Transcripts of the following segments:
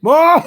Merry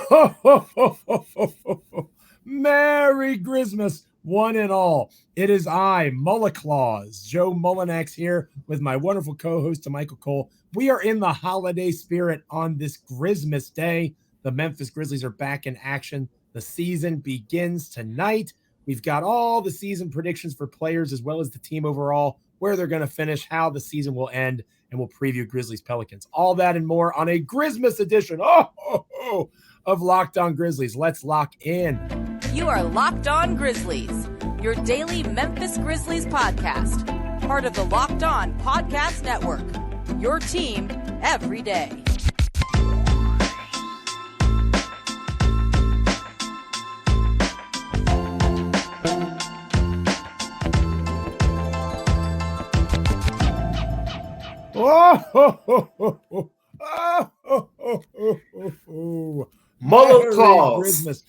Grizzmas, one and all. It is I, Mullinax, Joe Mullinax, here with my wonderful co-host, Damichael Cole. We are in the holiday spirit on this Grizzmas day. The Memphis Grizzlies are back in action. The season begins tonight. We've got all the season predictions for players as well as the team overall, where they're going to finish, how the season will end, and we'll preview Grizzlies Pelicans. All that and more on a Grizzmas edition of Locked On Grizzlies. Let's lock in. You are Locked On Grizzlies, your daily Memphis Grizzlies podcast, part of the Locked On Podcast Network, your team every day. Mullinax.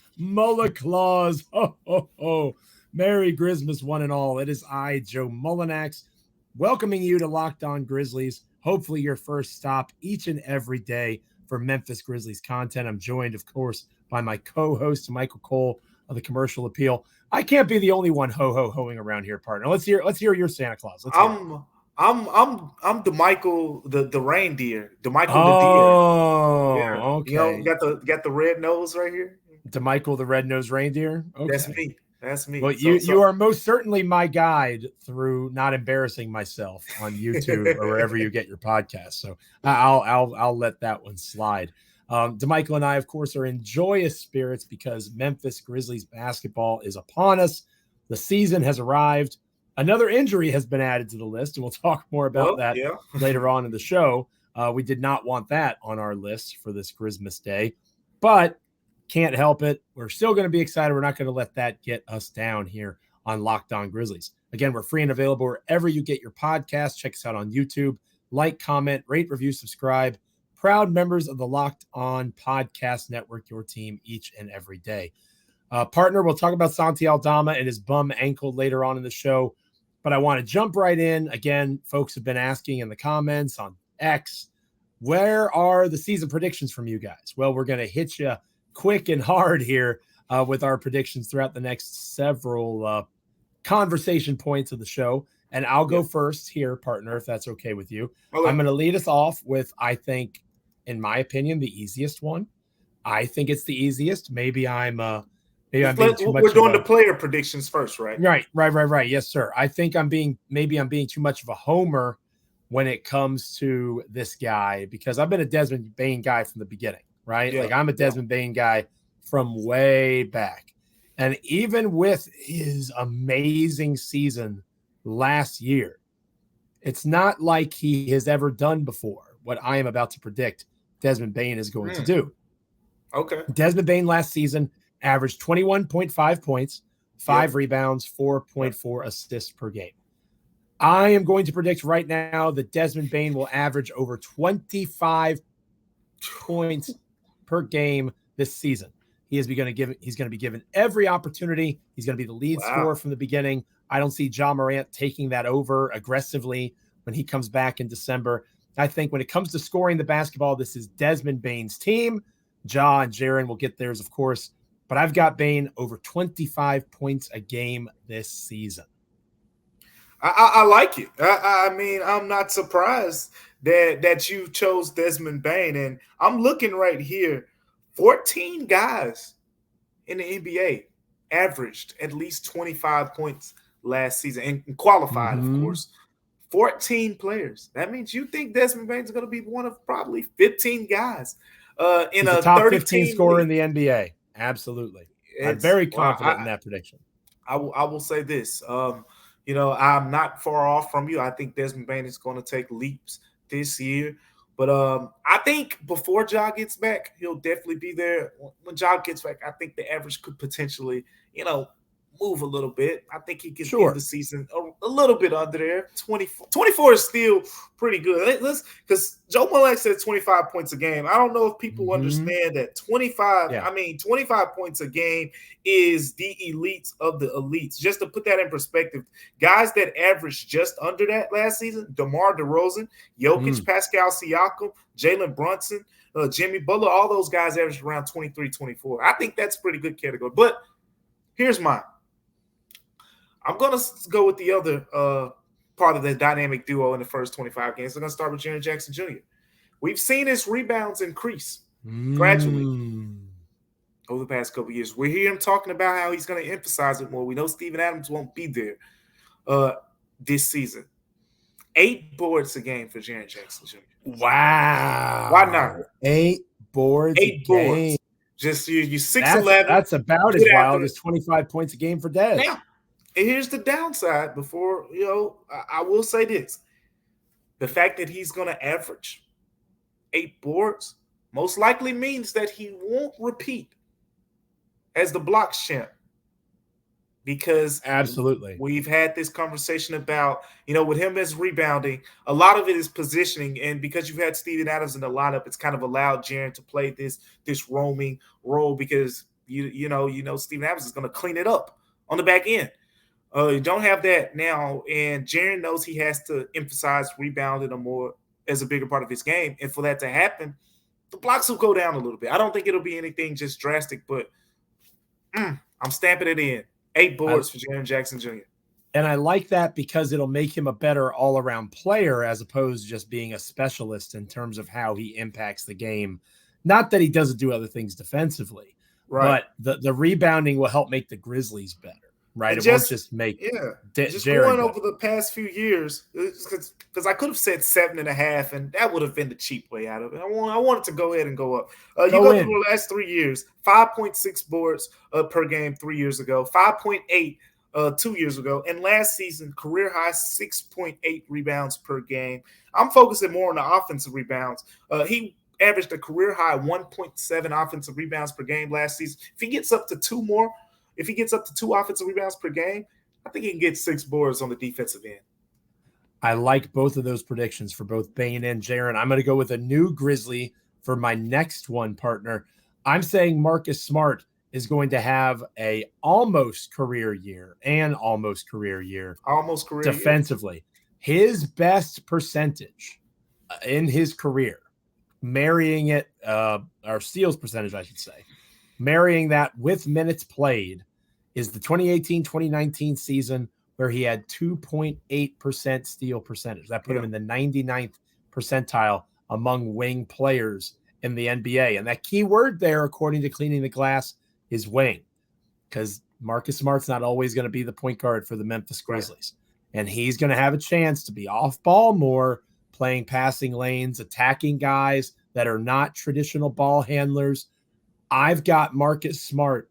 Merry Grizzmas, one and all. It is I, Joe Mullinax, welcoming you to Locked On Grizzlies. Hopefully your first stop each and every day for Memphis Grizzlies content. I'm joined, of course, by my co-host, Michael Cole of the Commercial Appeal. I can't be the only one hoeing around here, partner. Let's hear your Santa Claus. I'm Damichael the reindeer. Damichael the deer. Yeah. Okay. You know, got the red nose right here. Damichael the red-nosed reindeer. Okay. That's me. Well, you are most certainly my guide through not embarrassing myself on YouTube or wherever you get your podcast. So I'll let that one slide. Damichael and I, of course, are in joyous spirits because Memphis Grizzlies basketball is upon us. The season has arrived. Another injury has been added to the list, and we'll talk more about that later on in the show. We did not want that on our list for this Grizzmas day, but can't help it. We're still going to be excited. We're not going to let that get us down here on Locked On Grizzlies. Again, we're free and available wherever you get your podcasts. Check us out on YouTube. Like, comment, rate, review, subscribe. Proud members of the Locked On Podcast Network, your team each and every day. Partner, we'll talk about Santi Aldama and his bum ankle later on in the show. But I want to jump right in. Again, folks have been asking in the comments on X, where are the season predictions from you guys? Well, we're going to hit you quick and hard here with our predictions throughout the next several conversation points of the show. And I'll go first here, partner, if that's okay with you. Okay. I'm going to lead us off with, I think, in my opinion, the easiest one. I think it's the easiest. Maybe I'm being too much. We're doing the player predictions first, right? Right. Yes, sir. I think I'm being too much of a homer when it comes to this guy because I've been a Desmond Bane guy from the beginning, right? Yeah. Like I'm a Desmond Bane guy from way back. And even with his amazing season last year, it's not like he has ever done before what I am about to predict Desmond Bane is going to do. Okay. Desmond Bane last season averaged 21.5 points, 5 rebounds, 4.4 assists per game. I am going to predict right now that Desmond Bane will average over 25 points per game this season. He's going to be given every opportunity. He's going to be the lead scorer from the beginning. I don't see Ja Morant taking that over aggressively when he comes back in December. I think when it comes to scoring the basketball, this is Desmond Bane's team. Ja and Jaren will get theirs, of course. But I've got Bane over 25 points a game this season. I like it. I mean, I'm not surprised that you chose Desmond Bane. And I'm looking right here. 14 guys in the NBA averaged at least 25 points last season and qualified, of course. 14 players. That means you think Desmond Bane is going to be one of probably 15 guys in He's a top 15 scorer league. in the NBA. Absolutely. I'm very confident in that prediction. I will say this. I'm not far off from you. I think Desmond Bane is going to take leaps this year. But I think before Ja gets back, he'll definitely be there. When Ja gets back, I think the average could potentially, move a little bit. I think he can end the season a little bit under there. 24 is still pretty good. Because Joe Mullinax said 25 points a game. I don't know if people understand that 25 points a game is the elites of the elites. Just to put that in perspective, guys that averaged just under that last season, DeMar DeRozan, Jokic, Pascal Siakam, Jalen Brunson, Jimmy Butler, all those guys averaged around 23, 24. I think that's a pretty good category. But here's mine. I'm going to go with the other part of the dynamic duo in the first 25 games. I'm going to start with Jaren Jackson Jr. We've seen his rebounds increase gradually over the past couple of years. We hear him talking about how he's going to emphasize it more. We know Steven Adams won't be there this season. 8 boards a game for Jaren Jackson Jr. Wow. Why not? 8 boards a game. Just you 6'11". That's about as wild as 25 points a game for Des. Now, and here's the downside before, I will say this. The fact that he's going to average 8 boards most likely means that he won't repeat as the blocks champ. Because absolutely, we've had this conversation about, with him as rebounding, a lot of it is positioning. And because you've had Steven Adams in the lineup, it's kind of allowed Jaren to play this roaming role because, Steven Adams is going to clean it up on the back end. You don't have that now. And Jaren knows he has to emphasize rebounding more as a bigger part of his game. And for that to happen, the blocks will go down a little bit. I don't think it'll be anything just drastic, but I'm stamping it in. 8 boards for Jaren Jackson Jr. And I like that because it'll make him a better all-around player as opposed to just being a specialist in terms of how he impacts the game. Not that he doesn't do other things defensively, right? But the rebounding will help make the Grizzlies better, right? It won't just make just Jaren going better. over the past few years, because I could have said 7.5, and that would have been the cheap way out of it. I wanted to go ahead and go up. You go through the last 3 years, 5.6 boards per game 3 years ago, 5.8 2 years ago, and last season, career high 6.8 rebounds per game. I'm focusing more on the offensive rebounds. He averaged a career high 1.7 offensive rebounds per game last season. If he gets up to 2 offensive rebounds per game, I think he can get 6 boards on the defensive end. I like both of those predictions for both Bane and Jaren. I'm going to go with a new Grizzly for my next one, partner. I'm saying Marcus Smart is going to have a almost career year defensively. His best percentage in his career, marrying it, or steals percentage, I should say, marrying that with minutes played, is the 2018-2019 season where he had 2.8% steal percentage. That put him in the 99th percentile among wing players in the NBA. And that key word there, according to Cleaning the Glass, is wing, because Marcus Smart's not always going to be the point guard for the Memphis Grizzlies. Right. And he's going to have a chance to be off ball more, playing passing lanes, attacking guys that are not traditional ball handlers. I've got Marcus Smart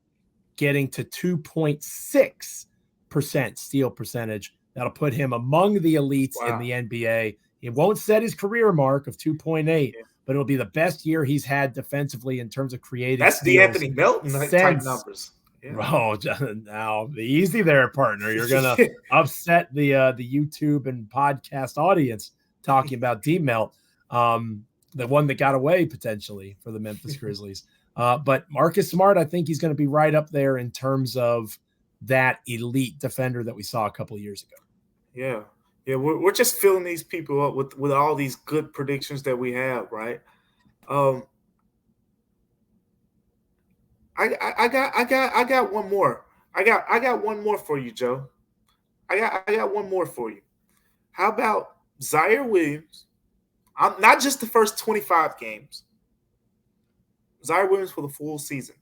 getting to 2.6% steal percentage. That'll put him among the elites in the NBA. It won't set his career mark of 2.8, but it'll be the best year he's had defensively in terms of creating. That's the Anthony Melton type numbers. Yeah. Oh, now easy there, partner. You're gonna upset the YouTube and podcast audience talking about D-Melt, the one that got away potentially for the Memphis Grizzlies. But Marcus Smart, I think he's going to be right up there in terms of that elite defender that we saw a couple of years ago. Yeah. Yeah, we're just filling these people up with all these good predictions that we have, right? I got one more. I got one more for you, Joe. I got one more for you. How about Zaire Williams? I'm not just the first 25 games. Zaire Williams for the full season,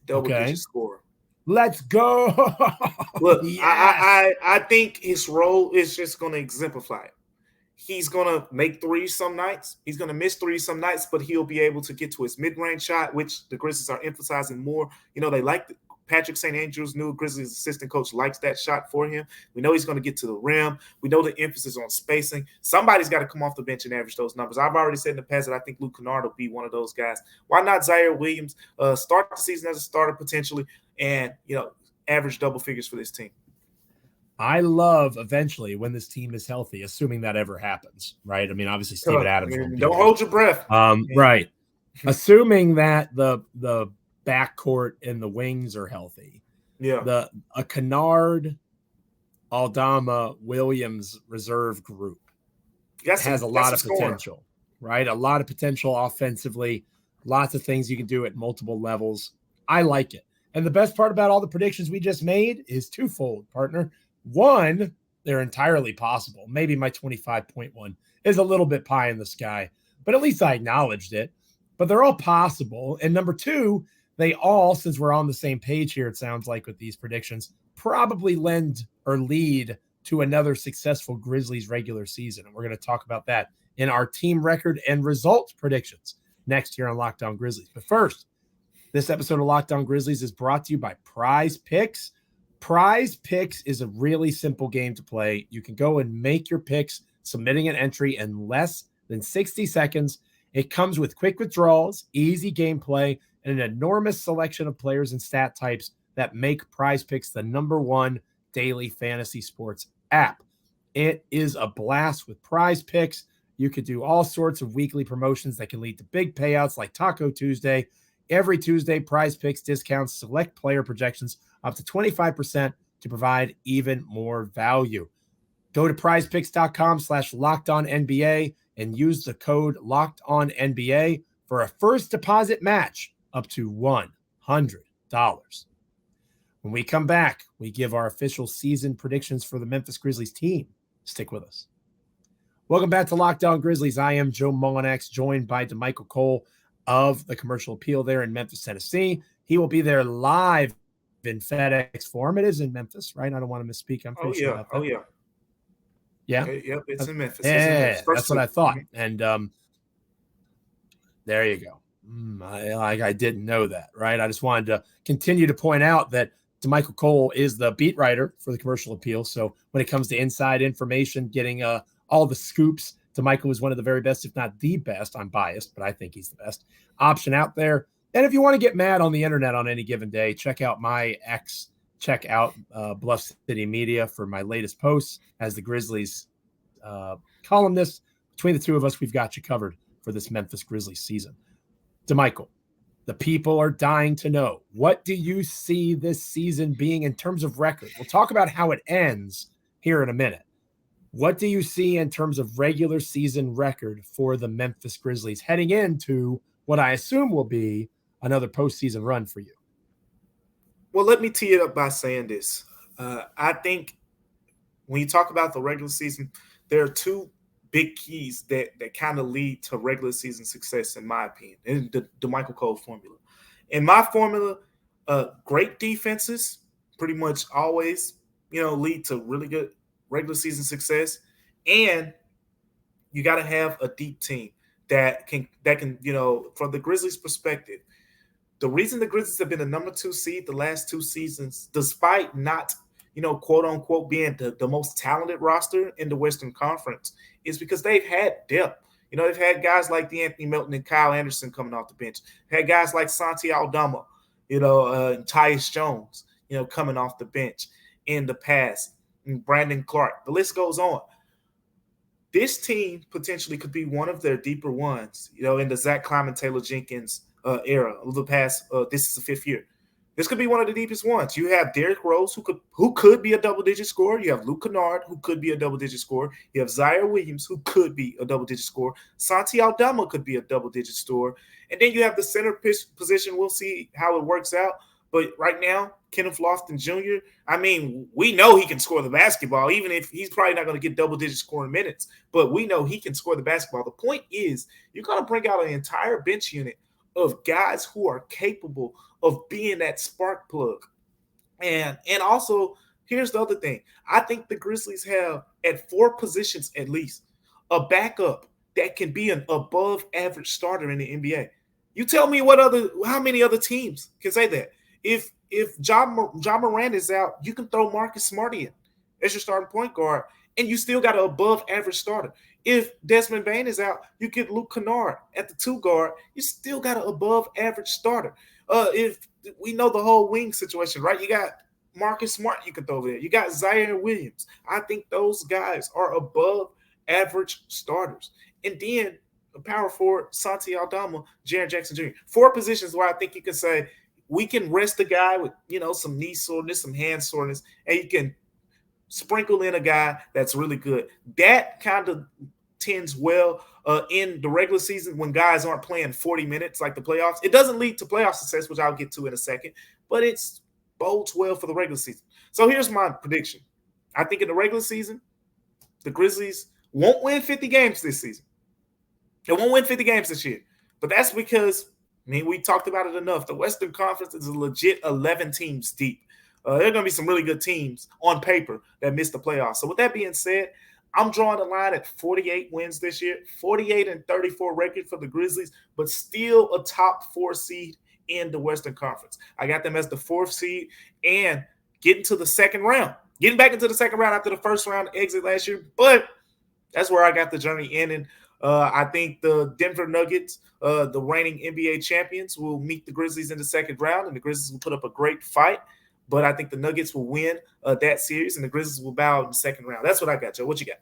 double-digit scorer. Let's go. Look, yes. I think his role is just going to exemplify it. He's going to make threes some nights. He's going to miss threes some nights, but he'll be able to get to his mid-range shot, which the Grizzlies are emphasizing more. They like Patrick St. Andrews, new Grizzlies assistant coach, likes that shot for him. We know he's going to get to the rim. We know the emphasis on spacing. Somebody's got to come off the bench and average those numbers. I've already said in the past that I think Luke Kennard will be one of those guys. Why not Zaire Williams? Start the season as a starter potentially, and average double figures for this team. I love eventually when this team is healthy, assuming that ever happens, right? I mean, obviously Steven Adams. Don't hold your breath. Right. Assuming that the backcourt and the wings are healthy. Yeah. A Kennard, Aldama, Williams reserve group has a lot of potential, right? A lot of potential offensively. Lots of things you can do at multiple levels. I like it. And the best part about all the predictions we just made is twofold, partner. One, they're entirely possible. Maybe my 25.1 is a little bit pie in the sky, but at least I acknowledged it. But they're all possible. And number two, they all, since we're on the same page here, it sounds like with these predictions, probably lend or lead to another successful Grizzlies regular season. And we're going to talk about that in our team record and results predictions next here on Locked On Grizzlies. But first, this episode of Locked On Grizzlies is brought to you by PrizePicks. PrizePicks is a really simple game to play. You can go and make your picks, submitting an entry in less than 60 seconds. It comes with quick withdrawals, easy gameplay, and an enormous selection of players and stat types that make PrizePicks the #1 daily fantasy sports app. It is a blast with PrizePicks. You could do all sorts of weekly promotions that can lead to big payouts like Taco Tuesday. Every Tuesday, PrizePicks discounts select player projections up to 25% to provide even more value. Go to prizepicks.com/LockedOnNBA and use the code LockedOnNBA for a first deposit match up to $100. When we come back, we give our official season predictions for the Memphis Grizzlies team. Stick with us. Welcome back to Locked On Grizzlies. I am Joe Mullinax, joined by Damichael Cole of the Commercial Appeal there in Memphis, Tennessee. He will be there live in FedEx Forum. It is in Memphis, right? I don't want to misspeak. I'm pretty sure about that. Yeah. Yep, it's in Memphis. Yeah, that's what I thought. And there you go. I didn't know that, right? I just wanted to continue to point out that Damichael Cole is the beat writer for the Commercial Appeal. So when it comes to inside information, getting all the scoops, Damichael is one of the very best, if not the best. I'm biased, but I think he's the best option out there. And if you want to get mad on the internet on any given day, check out my ex. Check out Bluff City Media for my latest posts as the Grizzlies columnist. Between the two of us, we've got you covered for this Memphis Grizzlies season. Damichael, the people are dying to know, what do you see this season being in terms of record? We'll talk about how it ends here in a minute. What do you see in terms of regular season record for the Memphis Grizzlies heading into what I assume will be another postseason run for you? Well, let me tee it up by saying this. I think when you talk about the regular season, there are two big keys that kind of lead to regular season success, in my opinion, in the Damichael Cole formula. In my formula, great defenses pretty much always, lead to really good regular season success, and you got to have a deep team that can, from the Grizzlies' perspective, the reason the Grizzlies have been the #2 seed the last two seasons, despite not, quote unquote, being the most talented roster in the Western Conference, is because they've had depth. They've had guys like Anthony Melton and Kyle Anderson coming off the bench. Had guys like Santi Aldama, and Tyus Jones, coming off the bench in the past. And Brandon Clark. The list goes on. This team potentially could be one of their deeper ones, in the Zach Kleiman, Taylor Jenkins era of the past. This is the 5th year. This could be one of the deepest ones. You have Derrick Rose, who could be a double-digit scorer. You have Luke Kennard, who could be a double-digit scorer. You have Zaire Williams, who could be a double-digit scorer. Santi Aldama could be a double-digit scorer. And then you have the center position. We'll see how it works out. But right now, Kenneth Lofton Jr., we know he can score the basketball, even if he's probably not going to get double-digit scoring minutes. But we know he can score the basketball. The point is, you're going to bring out an entire bench unit of guys who are capable of being that spark plug. And also, here's the other thing. I think the Grizzlies have, at 4 positions at least, a backup that can be an above-average starter in the NBA. You tell me how many other teams can say that? If Ja Morant is out, you can throw Marcus Smart in as your starting point guard, and you still got an above-average starter. If Desmond Bane is out, you get Luke Kennard at the 2 guard. You still got an above-average starter. If we know the whole wing situation, right? You got Marcus Smart you can throw there. You got Zaire Williams. I think those guys are above-average starters. And then a power forward, Santi Aldama, Jaren Jackson Jr. 4 positions where I think you can say we can rest a guy with, some knee soreness, some hand soreness, and you can sprinkle in a guy that's really good. That kind of tends well in the regular season when guys aren't playing 40 minutes like the playoffs. It doesn't lead to playoff success, which I'll get to in a second, but it bodes well for the regular season. So here's my prediction. I think in the regular season, the Grizzlies won't win 50 games this season. They won't win 50 games this year. But that's because, we talked about it enough. The Western Conference is a legit 11 teams deep. There are going to be some really good teams on paper that miss the playoffs. So with that being said, I'm drawing the line at 48 wins this year, 48-34 record for the Grizzlies, but still a top 4 seed in the Western Conference. I got them as the 4th seed and getting to the second round. Getting back into the second round after the first round exit last year, but that's where I got the journey ending. I think the Denver Nuggets, the reigning NBA champions, will meet the Grizzlies in the second round, and the Grizzlies will put up a great fight. But I think the Nuggets will win that series, and the Grizzlies will bow in the second round. That's what I got, Joe. What you got?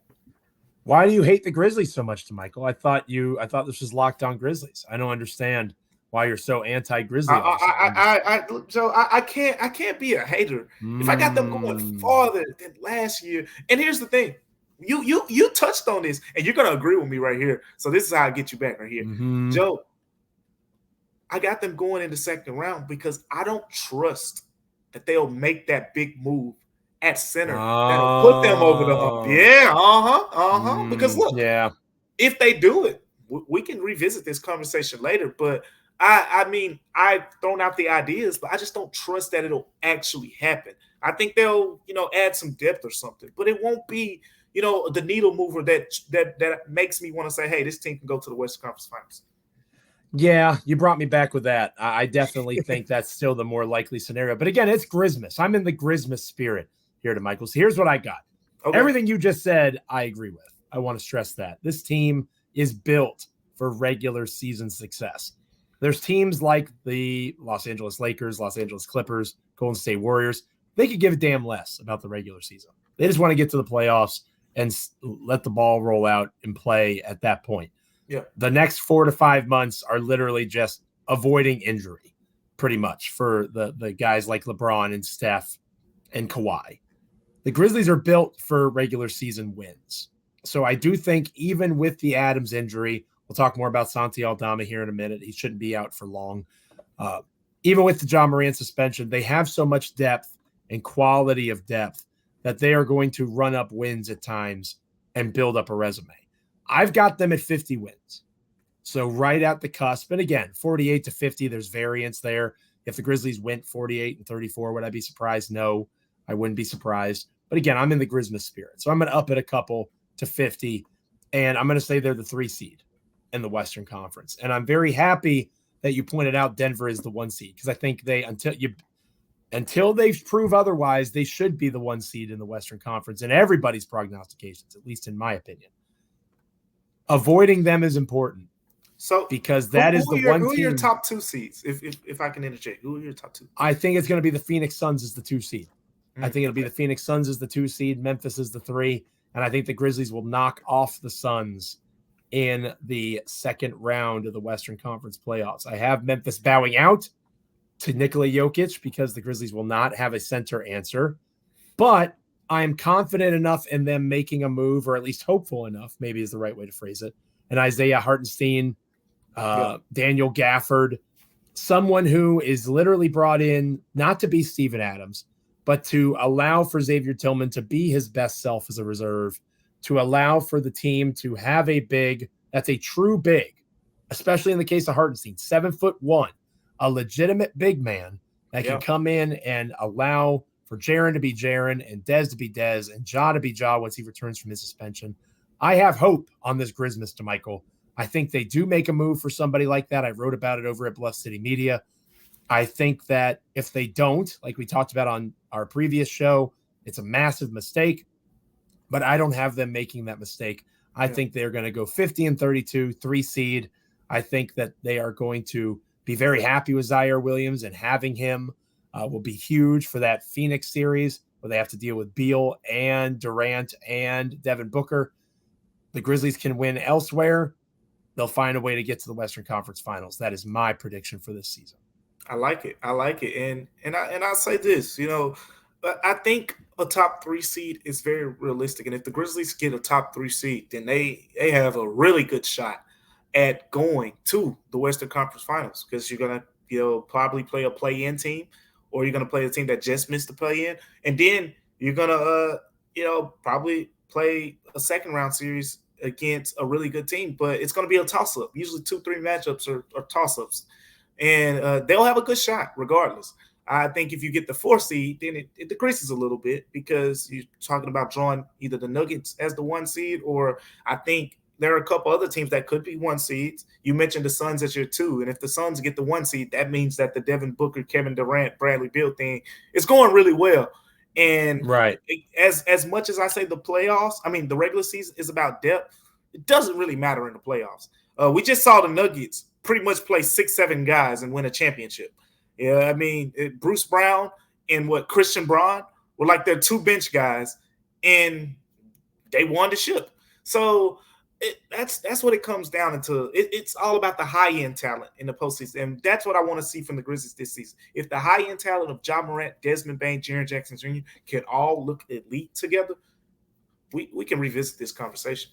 Why do you hate the Grizzlies so much, Damichael? I thought this was Locked On Grizzlies. I don't understand why you're so anti-Grizzly. Joe, I can't be a hater. If I got them going farther than last year, and here's the thing. You touched on this, and you're going to agree with me right here. So this is how I get you back right here. Mm-hmm. Joe, I got them going in the second round because I don't trust that they'll make that big move at center that'll put them over the hump. Yeah, because look, if they do it, we can revisit this conversation later, but I've thrown out the ideas, but I just don't trust that it'll actually happen. I think they'll, add some depth or something, but it won't be, the needle mover that makes me want to say, hey, this team can go to the Western Conference Finals. Yeah, you brought me back with that. I definitely think that's still the more likely scenario. But again, it's Grizzmas. I'm in the Grizzmas spirit here, Damichael. So here's what I got. Okay. Everything you just said, I agree with. I want to stress that. This team is built for regular season success. There's teams like the Los Angeles Lakers, Los Angeles Clippers, Golden State Warriors. They could give a damn less about the regular season. They just want to get to the playoffs and let the ball roll out and play at that point. Yeah. The next 4 to 5 months are literally just avoiding injury, pretty much, for the guys like LeBron and Steph and Kawhi. The Grizzlies are built for regular season wins. So I do think even with the Adams injury, we'll talk more about Santi Aldama here in a minute. He shouldn't be out for long. Even with the John Morant suspension, they have so much depth and quality of depth that they are going to run up wins at times and build up a resume. I've got them at 50 wins. So right at the cusp. And again, 48 to 50, there's variance there. If the Grizzlies went 48-34, would I be surprised? No, I wouldn't be surprised. But again, I'm in the Grizzmas spirit. So I'm going to up it a couple to 50. And I'm going to say they're the 3 seed in the Western Conference. And I'm very happy that you pointed out Denver is the 1 seed, because I think until they prove otherwise, they should be the 1 seed in the Western Conference in everybody's prognostications, at least in my opinion. Avoiding them is important. So because that is the one team. Who are your top 2 seeds? If I can interject, who are your top 2? I think it's going to be the Phoenix Suns as the 2 seed. I think it'll be the Phoenix Suns as the 2 seed, Memphis is the 3, and I think the Grizzlies will knock off the Suns in the second round of the Western Conference playoffs. I have Memphis bowing out to Nikola Jokic because the Grizzlies will not have a center answer, but I am confident enough in them making a move, or at least hopeful enough, maybe is the right way to phrase it. And Isaiah Hartenstein, Daniel Gafford, someone who is literally brought in not to be Steven Adams, but to allow for Xavier Tillman to be his best self as a reserve, to allow for the team to have a big, that's a true big, especially in the case of Hartenstein, 7'1", a legitimate big man that can come in and allow for Jaren to be Jaren and Dez to be Dez and Ja to be Ja once he returns from his suspension. I have hope on this Grizzmas, Damichael. I think they do make a move for somebody like that. I wrote about it over at Bluff City Media. I think that if they don't, like we talked about on our previous show, it's a massive mistake, but I don't have them making that mistake. I think they're going to go 50-32, 3 seed. I think that they are going to be very happy with Zaire Williams, and having him will be huge for that Phoenix series where they have to deal with Beal and Durant and Devin Booker. The Grizzlies can win elsewhere. They'll find a way to get to the Western Conference Finals. That is my prediction for this season. I like it. And I'll say this, I think a top 3 seed is very realistic. And if the Grizzlies get a top 3 seed, then they have a really good shot at going to the Western Conference Finals, because you're going to probably play a play-in team, or you're going to play a team that just missed the play-in. And then you're going to, probably play a second-round series against a really good team. But it's going to be a toss-up. Usually 2-3 matchups are toss-ups. And they'll have a good shot regardless. I think if you get the 4 seed, then it decreases a little bit, because you're talking about drawing either the Nuggets as the 1 seed, or I think there are a couple other teams that could be 1 seeds. You mentioned the Suns as your 2, and if the Suns get the 1 seed, that means that the Devin Booker, Kevin Durant, Bradley Beal thing is going really well. And right, as much as I say the playoffs, I mean the regular season is about depth, it doesn't really matter in the playoffs. We just saw the Nuggets pretty much play 6-7 guys and win a championship. Yeah, I mean, Bruce Brown and Christian Braun were like their 2 bench guys, and they won the ship. So that's what it comes down to. It's all about the high-end talent in the postseason, and that's what I want to see from the Grizzlies this season. If the high-end talent of Ja Morant, Desmond Bane, Jaren Jackson Jr. can all look elite together, we can revisit this conversation.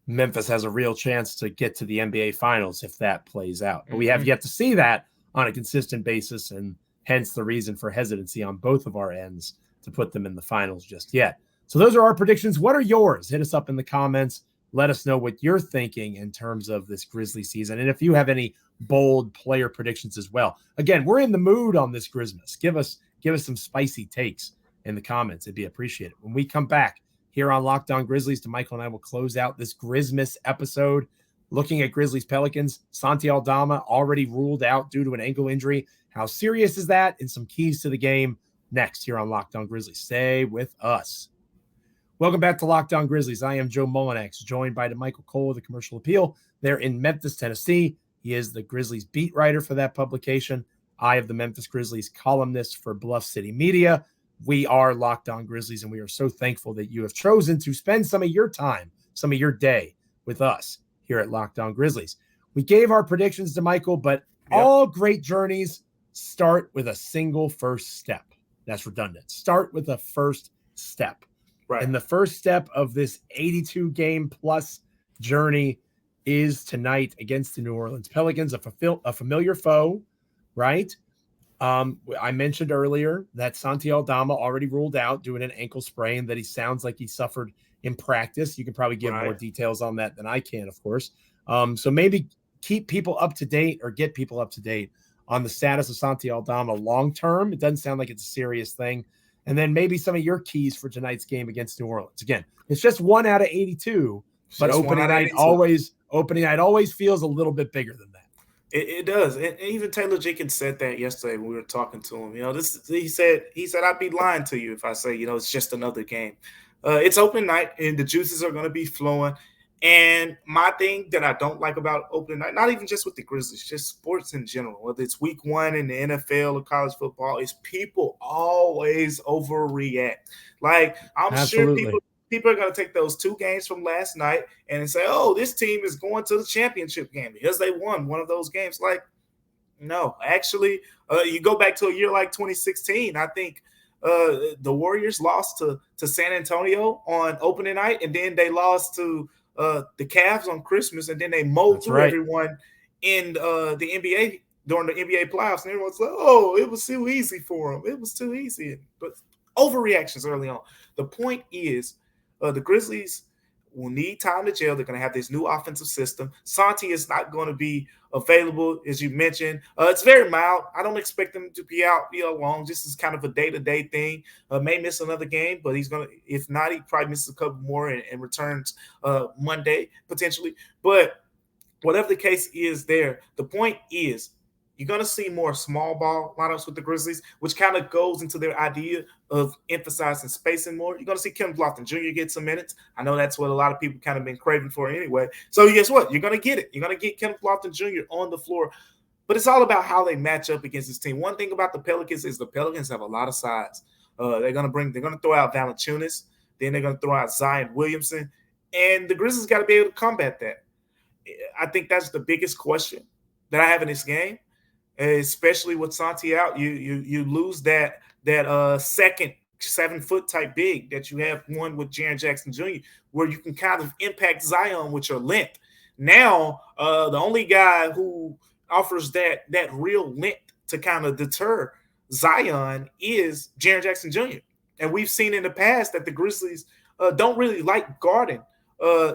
Memphis has a real chance to get to the NBA Finals if that plays out. But we have yet to see that on a consistent basis, and hence the reason for hesitancy on both of our ends to put them in the finals just yet. So those are our predictions. What are yours? Hit us up in the comments. Let us know what you're thinking in terms of this Grizzly season, and if you have any bold player predictions as well. Again, we're in the mood on this Grizzmas. Give us some spicy takes in the comments. It'd be appreciated. When we come back here on Locked On Grizzlies, Damichael and I will close out this Grizzmas episode looking at Grizzlies Pelicans. Santi Aldama already ruled out due to an ankle injury. How serious is that? And some keys to the game next here on Locked On Grizzlies. Stay with us. Welcome back to Locked On Grizzlies. I am Joe Mullinax, joined by Damichael Cole of the Commercial Appeal. They're in Memphis, Tennessee. He is the Grizzlies beat writer for that publication. I have the Memphis Grizzlies columnist for Bluff City Media. We are Locked On Grizzlies, and we are so thankful that you have chosen to spend some of your time, some of your day with us here at Locked On Grizzlies. We gave our predictions to Michael, but all great journeys start with a single first step. That's redundant. Start with a first step. Right. And the first step of this 82-game plus journey is tonight against the New Orleans Pelicans, a familiar foe, right? I mentioned earlier that Santi Aldama already ruled out doing an ankle sprain that he sounds like he suffered in practice. You can probably give more details on that than I can, of course. So maybe keep people up to date, or get people up to date on the status of Santi Aldama long-term. It doesn't sound like it's a serious thing. And then maybe some of your keys for tonight's game against New Orleans. Again, it's just 1 out of 82, but opening night always feels a little bit bigger than that. It does. And even Taylor Jenkins said that yesterday when we were talking to him. He said I'd be lying to you if I say, it's just another game. It's opening night, and the juices are going to be flowing. And my thing that I don't like about opening night, not even just with the Grizzlies, just sports in general, whether it's week 1 in the NFL or college football, is people always overreact. Like, I'm Absolutely. sure people are going to take those 2 games from last night and say, oh, this team is going to the championship game because they won one of those games. Like, no, actually, you go back to a year like 2016, I think the Warriors lost to San Antonio on opening night, and then they lost to the Cavs on Christmas, and then they mowed through everyone in the NBA during the NBA playoffs, and everyone's like, oh, it was too easy for them. It was too easy. But overreactions early on. The point is, the Grizzlies will need time to gel. They're going to have this new offensive system. Santi is not going to be available, as you mentioned. It's very mild. I don't expect him to be out long. This is kind of a day-to-day thing. May miss another game, but he's going to, if not, he probably misses a couple more and returns Monday, potentially. But whatever the case is there, the point is, you're going to see more small ball lineups with the Grizzlies, which kind of goes into their idea of emphasizing spacing more. You're going to see Kenneth Lofton Jr. get some minutes. I know that's what a lot of people kind of been craving for anyway. So guess what? You're going to get it. You're going to get Kenneth Lofton Jr. on the floor. But it's all about how they match up against this team. One thing about the Pelicans is the Pelicans have a lot of size. They're going to throw out Valanciunas. Then they're going to throw out Zion Williamson. And the Grizzlies got to be able to combat that. I think that's the biggest question that I have in this game. Especially with Santi out, you lose that second 7-foot type big that you have one with Jaren Jackson Jr., where you can kind of impact Zion with your length. Now, the only guy who offers that real length to kind of deter Zion is Jaren Jackson Jr. And we've seen in the past that the Grizzlies don't really like guarding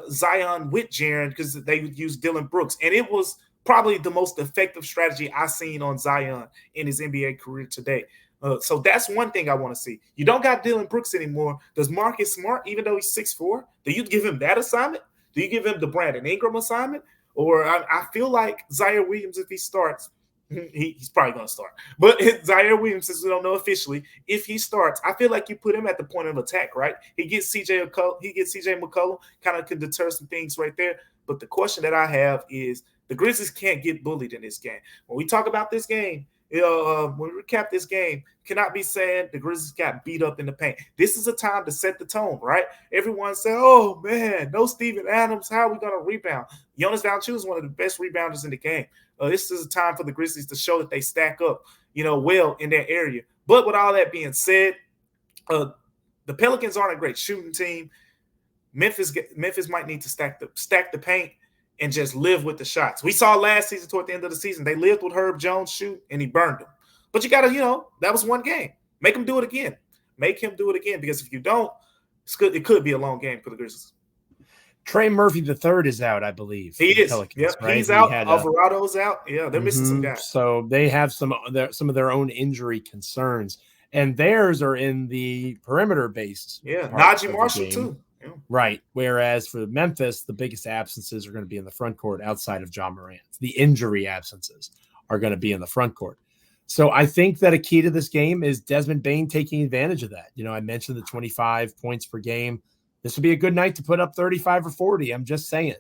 Zion with Jaren because they would use Dillon Brooks. And it was probably the most effective strategy I've seen on Zion in his NBA career today. So that's one thing I want to see. You don't got Dillon Brooks anymore. Does Marcus Smart, even though he's 6'4", do you give him that assignment? Do you give him the Brandon Ingram assignment? Or I feel like Zaire Williams, if he starts, he's probably going to start. But Zaire Williams, since we don't know officially, if he starts, I feel like you put him at the point of attack, right? He gets CJ McCollum, kind of can deter some things right there. But the question that I have is the Grizzlies can't get bullied in this game. When we talk about this game, when we recap this game, cannot be saying the Grizzlies got beat up in the paint. This is a time to set the tone, right? Everyone said, oh, man, no Steven Adams. How are we going to rebound? Jonas Valanciunas is one of the best rebounders in the game. This is a time for the Grizzlies to show that they stack up, well in that area. But with all that being said, the Pelicans aren't a great shooting team. Memphis might need to stack the paint and just live with the shots. We saw last season toward the end of the season, they lived with Herb Jones shoot, and he burned them. But you got to, that was one game. Make him do it again. Make him do it again, because if you don't, it could be a long game for the Grizzlies. Trey Murphy III is out, I believe. He is. Pelicans, yep, right? he's out. Alvarado's out. Yeah, they're missing some guys. So they have some of their own injury concerns, and theirs are in the perimeter-based. Yeah, Najee Marshall too. Yeah. Right. Whereas for Memphis, the biggest absences are going to be in the front court outside of John Morant. The injury absences are going to be in the front court. So I think that a key to this game is Desmond Bane taking advantage of that. I mentioned the 25 points per game. This would be a good night to put up 35 or 40. I'm just saying.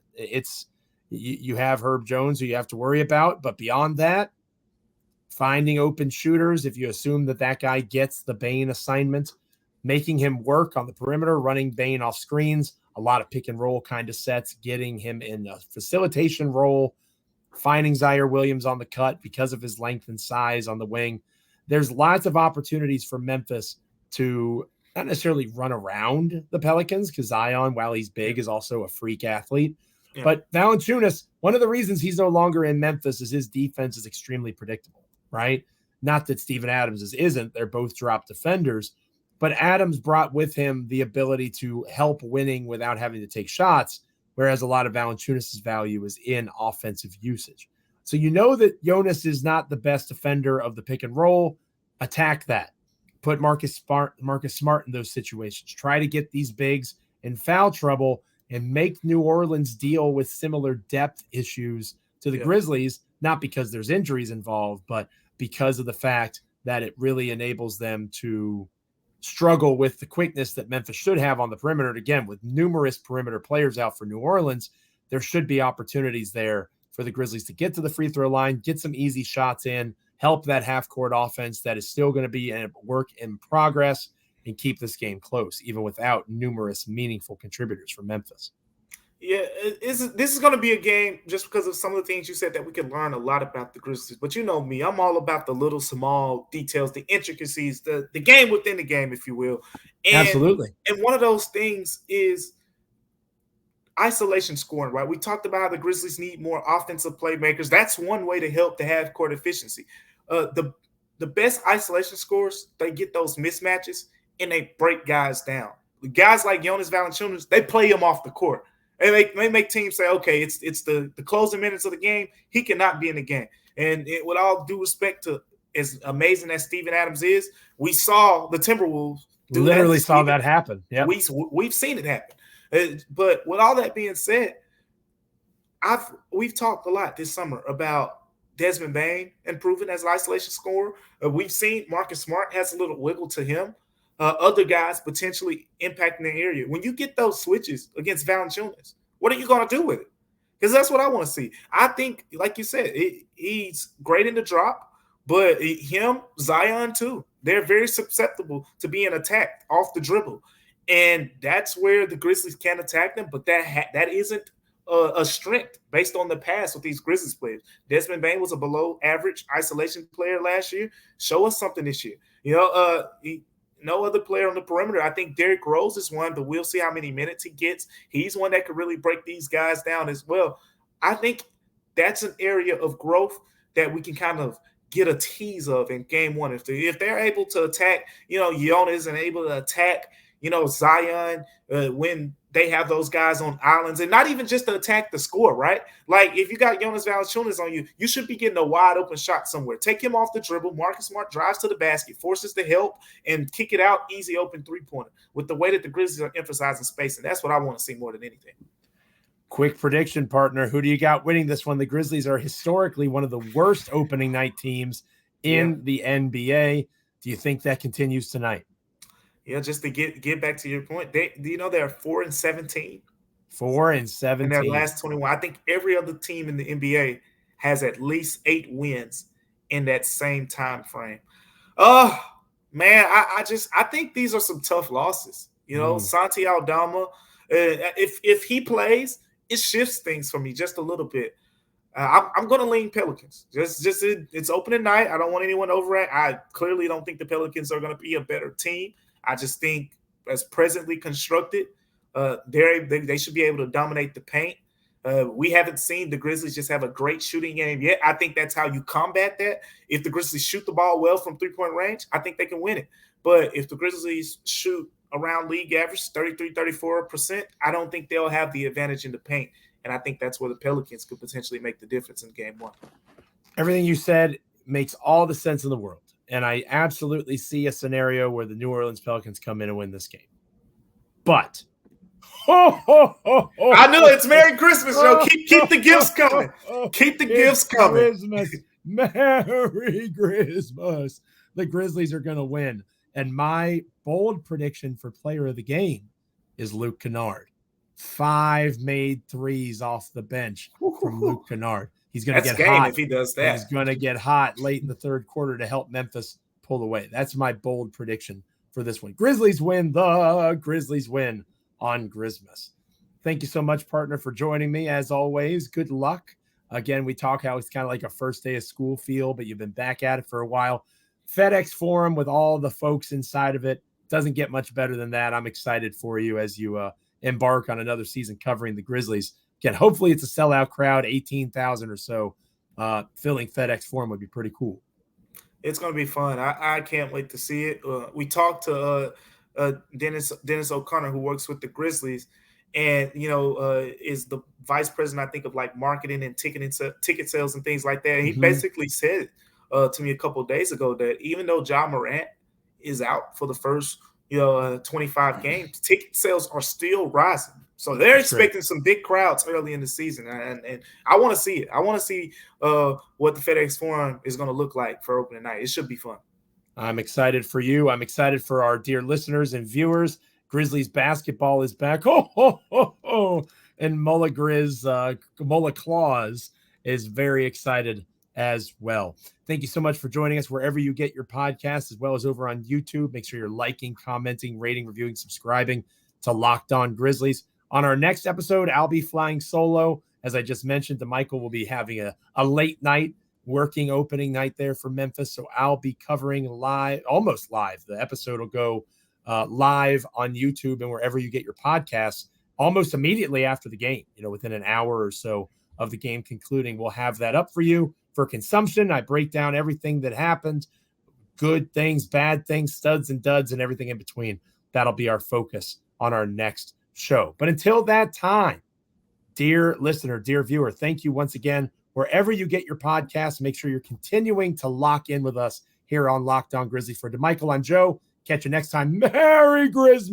You have Herb Jones who you have to worry about, but beyond that, finding open shooters, if you assume that guy gets the Bane assignment, making him work on the perimeter, running Bane off screens, a lot of pick and roll kind of sets, getting him in a facilitation role, finding Zaire Williams on the cut because of his length and size on the wing. There's lots of opportunities for Memphis to not necessarily run around the Pelicans, because Zion, while he's big, is also a freak athlete. Yeah. But Valanciunas, one of the reasons he's no longer in Memphis is his defense is extremely predictable, right? Not that Steven Adams isn't. They're both drop defenders. But Adams brought with him the ability to help winning without having to take shots, whereas a lot of Valanciunas' value is in offensive usage. So that Jonas is not the best defender of the pick and roll. Attack that. Put Marcus Smart in those situations. Try to get these bigs in foul trouble and make New Orleans deal with similar depth issues to the Grizzlies, not because there's injuries involved, but because of the fact that it really enables them to struggle with the quickness that Memphis should have on the perimeter. And again, with numerous perimeter players out for New Orleans, there should be opportunities there for the Grizzlies to get to the free throw line, get some easy shots in, help that half-court offense that is still going to be a work in progress, and keep this game close, even without numerous meaningful contributors from Memphis. Yeah, this is going to be a game, just because of some of the things you said, that we can learn a lot about the Grizzlies. But you know me, I'm all about the little small details, the intricacies, the game within the game, if you will. And, absolutely. And one of those things is isolation scoring, right? We talked about how the Grizzlies need more offensive playmakers. That's one way to help the half-court efficiency. The best isolation scorers, they get those mismatches and they break guys down. Guys like Jonas Valanciunas, they play him off the court. And they make teams say, okay, it's the closing minutes of the game. He cannot be in the game. And with all due respect to as amazing as Steven Adams is, we saw the Timberwolves do literally saw that happen. Yeah, we've seen it happen. But with all that being said, we've talked a lot this summer about Desmond Bane improving as an isolation scorer. We've seen Marcus Smart has a little wiggle to him. Other guys potentially impacting the area. When you get those switches against Valanciunas, what are you going to do with it? Because that's what I want to see. I think, like you said, he's great in the drop, but him, Zion too, they're very susceptible to being attacked off the dribble. And that's where the Grizzlies can attack them, but that isn't a strength based on the past with these Grizzlies players. Desmond Bane was a below average isolation player last year. Show us something this year. no other player on the perimeter. I think Derrick Rose is one, but we'll see how many minutes he gets. He's one that could really break these guys down as well. I think that's an area of growth that we can kind of get a tease of in game one. If they're able to attack, Jonas and able to attack, Zion when they have those guys on islands, and not even just to attack the score, right? Like if you got Jonas Valanciunas on you, you should be getting a wide open shot somewhere. Take him off the dribble. Marcus Smart drives to the basket, forces the help, and kick it out, easy open three-pointer. With the way that the Grizzlies are emphasizing space, and that's what I want to see more than anything. Quick prediction, partner. Who do you got winning this one? The Grizzlies are historically one of the worst opening night teams in the NBA. Do you think that continues tonight? Yeah, just to get back to your point, they're 4-17. 4-17 in their last 21. I think every other team in the NBA has at least 8 wins in that same time frame. Oh man, I think these are some tough losses. Santi Aldama, if he plays, it shifts things for me just a little bit. I'm going to lean Pelicans. It's opening night. I don't want anyone over it. I clearly don't think the Pelicans are going to be a better team. I just think as presently constructed, they should be able to dominate the paint. We haven't seen the Grizzlies just have a great shooting game yet. I think that's how you combat that. If the Grizzlies shoot the ball well from three-point range, I think they can win it. But if the Grizzlies shoot around league average, 33-34%, I don't think they'll have the advantage in the paint. And I think that's where the Pelicans could potentially make the difference in game one. Everything you said makes all the sense in the world. And I absolutely see a scenario where the New Orleans Pelicans come in and win this game. But I knew it's Merry Christmas, Joe. Keep the gifts coming. Keep the gifts coming. Christmas. Merry Christmas. The Grizzlies are going to win. And my bold prediction for player of the game is Luke Kennard. 5 made threes off the bench from Luke Kennard. He's going to get hot if he does that. He's going to get hot late in the third quarter to help Memphis pull away. That's my bold prediction for this one. Grizzlies win. The Grizzlies win on Grizzmas. Thank you so much, partner, for joining me. As always, good luck. Again, we talk how it's kind of like a first day of school feel, but you've been back at it for a while. FedEx Forum with all the folks inside of it doesn't get much better than that. I'm excited for you as you embark on another season covering the Grizzlies. Again, hopefully it's a sellout crowd, 18,000 or so. Filling FedEx Forum would be pretty cool. It's going to be fun. I can't wait to see it. We talked to Dennis O'Connor, who works with the Grizzlies, and is the vice president, I think, of like marketing and ticket sales and things like that. And he basically said to me a couple of days ago that even though Ja Morant is out for the first 25 games, ticket sales are still rising. So they're expecting some big crowds early in the season, and I want to see it. I want to see what the FedEx Forum is going to look like for opening night. It should be fun. I'm excited for you. I'm excited for our dear listeners and viewers. Grizzlies basketball is back. And Mulla Claus is very excited as well. Thank you so much for joining us wherever you get your podcasts, as well as over on YouTube. Make sure you're liking, commenting, rating, reviewing, subscribing to Locked On Grizzlies. On our next episode, I'll be flying solo. As I just mentioned, Damichael will be having a late night working opening night there for Memphis. So I'll be covering live, almost live. The episode will go live on YouTube and wherever you get your podcasts almost immediately after the game, within an hour or so of the game concluding. We'll have that up for you for consumption. I break down everything that happened, good things, bad things, studs and duds, and everything in between. That'll be our focus on our next show. But until that time, dear listener, dear viewer, thank you once again. Wherever you get your podcasts, make sure you're continuing to lock in with us here on Locked On Grizzlies. For Damichael, I'm Joe. Catch you next time. Merry Christmas.